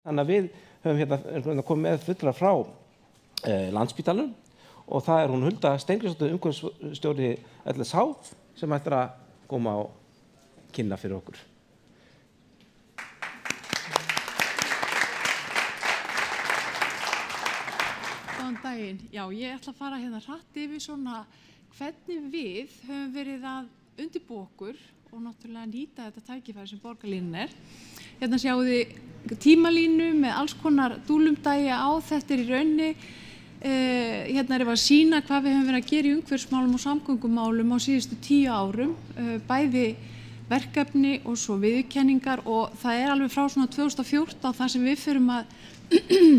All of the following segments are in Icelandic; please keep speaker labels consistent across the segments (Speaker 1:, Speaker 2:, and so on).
Speaker 1: Þannig að við höfum hérna komið með fulltrúa frá Landspítalanum og það hún Hulda Steingrímsdóttir umhverfisstjóri LSH sem ætlar að koma og kynna fyrir okkur.
Speaker 2: Góðan daginn. Já, ég ætla að fara hérna hratt yfir svona hvernig við höfum verið að undirbúa okkur og náttúrulega nýta þetta tækifæri sem borgarlínan er. Hérna sjáum þið tímalínu með alls konar dúlumdægi á, þetta í rauninni. Hérna erum við að sýna hvað við höfum verið að gera í umhverfismálum og samgöngumálum á síðustu 10 árum, bæði verkefni og svo viðurkenningar og það er alveg frá svona 2014 þar sem við förum að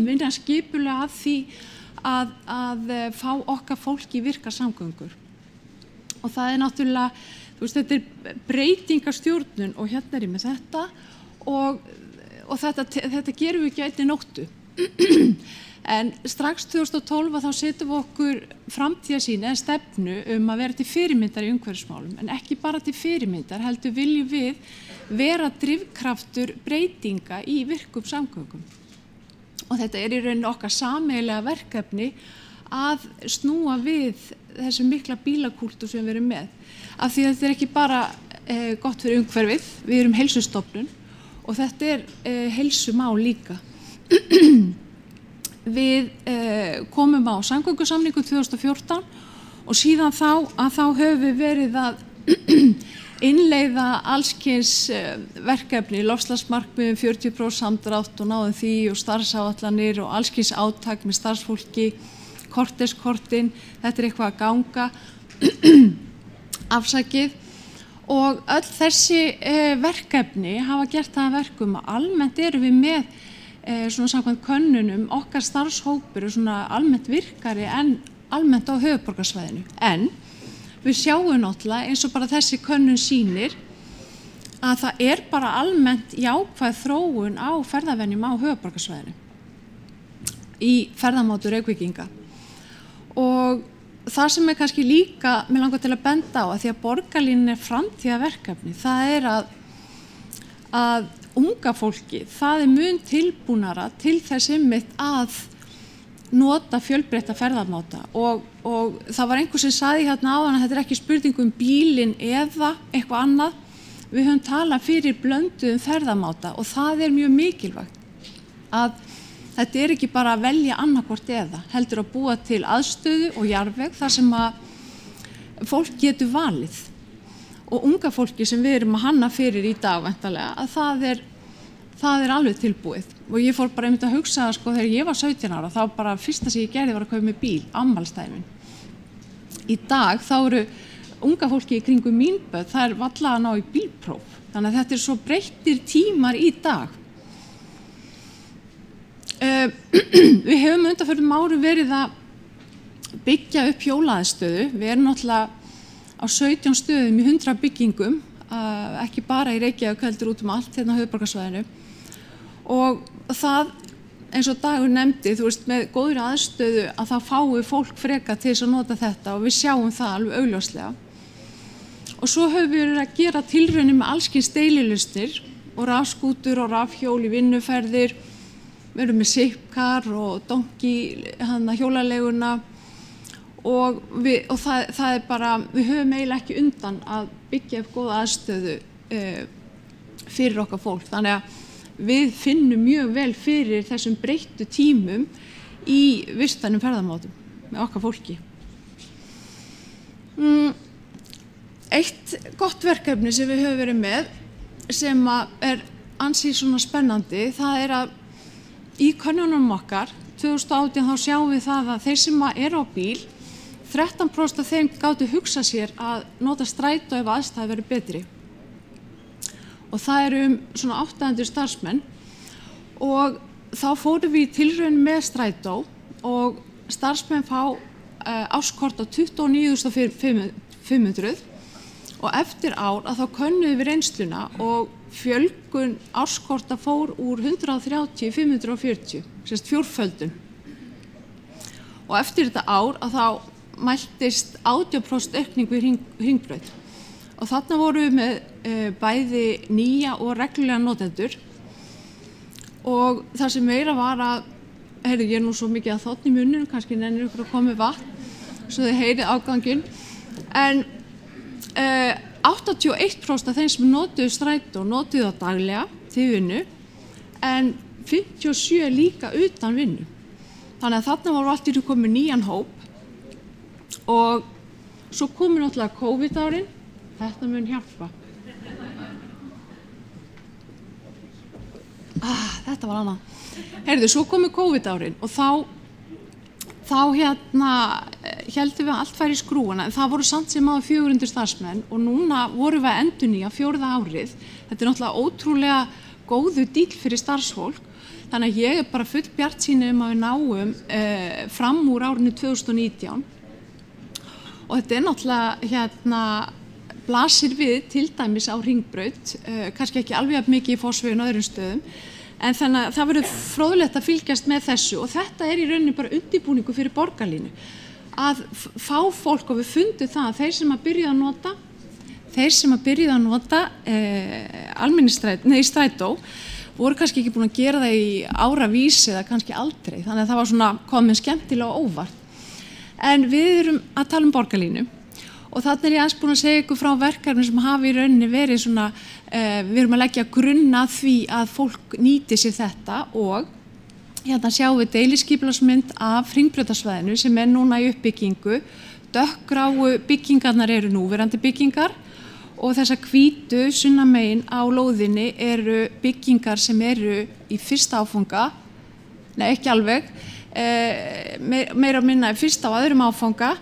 Speaker 2: vinna skipulega að því að fá okkar fólki í virkar samgöngur. Og það er náttúrulega, þú veist, þetta er breytingastjórnun og hérna er ég með þetta og þetta gerum við ekki einni nóttu. En strax 2012 þá setjum við okkur framtíðarsýn eða stefnu að vera til fyrirmyndar í umhverfismálum, en ekki bara til fyrirmyndar, heldur viljum við vera drifkraftur breytinga í virkum samgöngum. Og þetta er í rauninni okkar sameiginlega verkefni að snúa við þessu mikla bílakúltúr sem við erum með. Af því að þetta er ekki bara gott fyrir umhverfið, við erum heilsustofnun og þetta er heilsumál líka. Við komum á samgöngusamningu 2014 og síðan þá höfum við verið að innleiða allskyns verkefni, loftslagsmarkmiðum 40% samdrátt og náðum því og starfsáætlanir og allskyns átak með starfsfólki, korteskortin, þetta er eitthvað að ganga, afsakið. Og öll þessi verkefni hafa gert það að verkum að almennt erum við með svona samkvæmt könnunum okkar starfshópur er svona almennt virkari en almennt á höfuðborgarsvæðinu. En við sjáum náttúrulega eins og bara þessi könnun sýnir að það er bara almennt jákvæð þróun á ferðavenjum á höfuðborgarsvæðinu í ferðamátu Reykvíkinga. Og það sem er kannski líka, mig langar til að benda á að því að borgarlínan er framtíðarverkefni, það er að unga fólki, það er mun tilbúnara til þess einmitt að nota fjölbreytta ferðamáta og það var einhver sem sagði hérna áðan að þetta er ekki spurning bílinn eða eitthvað annað. Við höfum talað fyrir blönduðum ferðamáta og það er mjög mikilvægt að þetta er ekki bara að velja annarkvort eða, heldur að búa til aðstöðu og jarðveg þar sem að fólk getur valið. Og unga fólki sem við erum að hanna fyrir í dag væntanlega, að það er alveg tilbúið. Og ég fór bara einmitt að hugsa sko þegar ég var 17 ára, þá bara fyrsta sem ég gerði var að kaupa með bíl, afmælisdaginn. Í dag þá eru unga fólki í kringum mín börn, það er varla að ná í bílpróf. Þannig að þetta er svo breyttir tímar í dag. Við höfum undanförnum árum verið að byggja upp hjólaaðstöðu. Við erum náttúrulega á 17 stöðum í 100 byggingum, ekki bara í Reykjavík heldur út allt hérna á höfuðborgarsvæðinu. Og það, eins og Dagur nefndi, þú veist, með góðri aðstöðu að þá fái fólk freka til þess að nota þetta og við sjáum það alveg augljóslega. Og svo höfum við verið að gera tilraunir með allskyns deililausnir og rafskútur og rafhjól í vinnuferðir. Við erum með Zipcar og Donki hjólaleguna. Og það er bara, við höfum eiginlega ekki undan að byggja upp góða aðstöðu fyrir okkar fólk. Þannig að við finnum mjög vel fyrir þessum breyttu tímum í vistvænum ferðamátum með okkar fólki. Eitt gott verkefni sem við höfum verið með, sem er ansi svona spennandi, það er að í könnunum okkar, 2018 þá sjáum við það að þeir sem eru á bíl, 13% af þeim gátu hugsað sér að nota strætó ef aðstæður verið betri. Og það eru svona 800 starfsmenn og þá fórum við í tilraun með strætó og starfsmenn fá áskort á 29.500 og eftir ár að þá könnuðum við reynsluna og fjölgun áskorta fór úr 130 í 540, sérst fjórföldun. Og eftir þetta ár að þá mæltist 80% aukning við Hringbraut. Og þarna vorum við með bæði nýja og reglulega notendur og það sem meira var að, heyrðu, ég nú svo mikið að þotna í munnum, kannski nennir ykkur að koma með vatn, svo þið heyrið afganginn, en 81% af þeim sem notuðu strætó notuðu það daglega til vinnu, en 57 líka utan vinnu. Þannig að þarna var allt í því komið nýjan hóp og svo komið náttúrulega COVID-árin, þetta mun hjálpa. Þetta var annað. Heyrðu, svo komið COVID-árin og þá heldum við að allt færi í skrúana, en það voru samt sem áður 400 starfsmenn og núna vorum við að endurnýja 4. árið. Þetta náttúrulega ótrúlega góðu díll fyrir starfsfólk, þannig að ég bara full bjartsýni að við náum fram úr árinu 2019 og þetta náttúrulega blasir við til dæmis á Hringbraut, kannski ekki alveg jafn mikið í Fossvogi og öðrum stöðum, en þannig að það verður fróðlegt að fylgjast með þessu og þetta í rauninni bara undirbúningu fyrir borgarlínu að fá fólk og við fundum það að þeir sem að byrjuðu að nota strætó voru kannski ekki búin að gera það í áravís eða kannski aldrei, þannig að það var svona komið skemmtilega óvart. En við erum að tala um borgarlínu og þarna ég aðeins búin að segja ykkur frá verkefni sem hafi í rauninni verið svona, við erum að leggja grunn að því að fólk nýti sér þetta og hérna sjáum við deiliskipulagsmynd af Hringbrautasvæðinu sem núna í uppbyggingu, dökkgráu byggingarnar eru núverandi byggingar og þessar hvítu sunnamegin á lóðinni eru byggingar sem eru í fyrsta áfanga, nei ekki alveg, meira að minna fyrsta og öðrum áfanga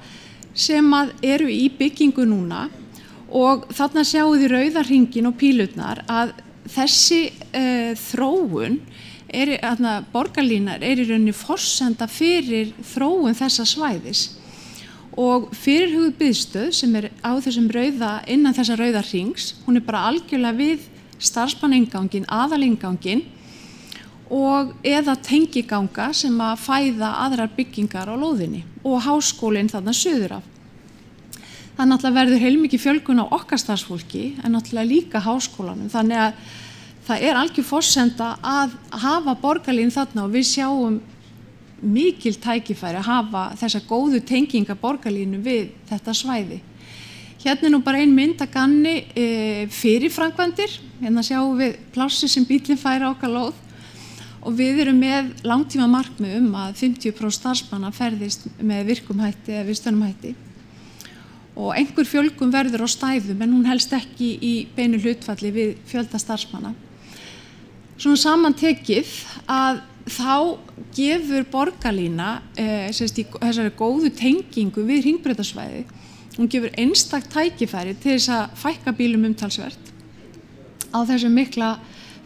Speaker 2: sem að eru í byggingu núna og þarna sjáum við rauða hringinn og pílurnar að þessi þróun, borgarlínar í rauninni forsenda fyrir þróun þessa svæðis og fyrirhuguð biðstöð sem á þessum innan þessa rauða hrings, hún bara algjörlega við starfsmannainngánginn, aðalinnganginn og eða tengiganga sem að fæða aðrar byggingar á lóðinni og háskólinn þarna suður af. Það náttúrulega verður heilmikið fjölgun á okkar starfsfólki en náttúrulega líka háskólanum, þannig að það algjör forsenda að hafa borgarlínu þarna og við sjáum mikil tækifæri að hafa þessa góðu tenginga borgarlínu við þetta svæði. Hérna nú bara ein mynd að ganni fyrir framkvæmdir, hérna sjáum við plássi sem bíllinn færi á okkar lóð og við erum með langtíma markmið að 50% starfsmanna ferðist með virkum hætti eða vistvænum hætti og einhver fjölgun verður á stæðum en hún helst ekki í beinu hlutfalli við fjölda starfsmanna. Svona samantekið að þá gefur borgarlína þessari góðu tengingu við Hringbrautasvæði, hún gefur einstakt tækifæri til þess að fækka bílum umtalsvert á þessum mikla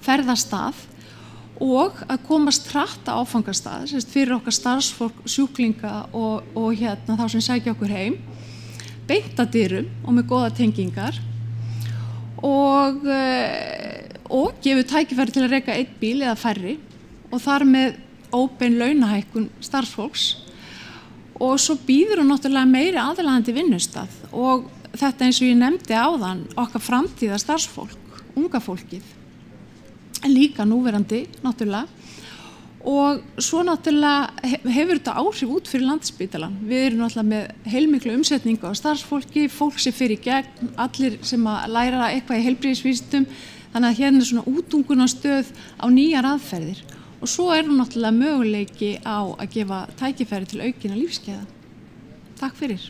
Speaker 2: ferðastað og að komast hratt á áfangastað fyrir okkar starfsfólk, sjúklinga og hérna þá sem sækja okkur heim, beint að dyrum og með góða tengingar og gefur tækifæri til að reka einn bíl eða færri og þar með óbein launahækkun starfsfólks og svo býður hún náttúrulega meiri aðlaðandi vinnustað og þetta eins og ég nefndi áðan okkar framtíða starfsfólk, unga fólkið en líka núverandi náttúrulega og svo náttúrulega hefur þetta áhrif út fyrir Landspítalann. Við erum náttúrulega með heilmiklu umsetningu á starfsfólki, fólk sem fer í gegn, allir sem að læra eitthvað í heilbrigðisvísindum, þannig að hérna svona útungunarstöð á nýjar aðferðir og svo nú náttúrulega möguleiki á að gefa tækifæri til aukinna lífsgæða. Takk fyrir.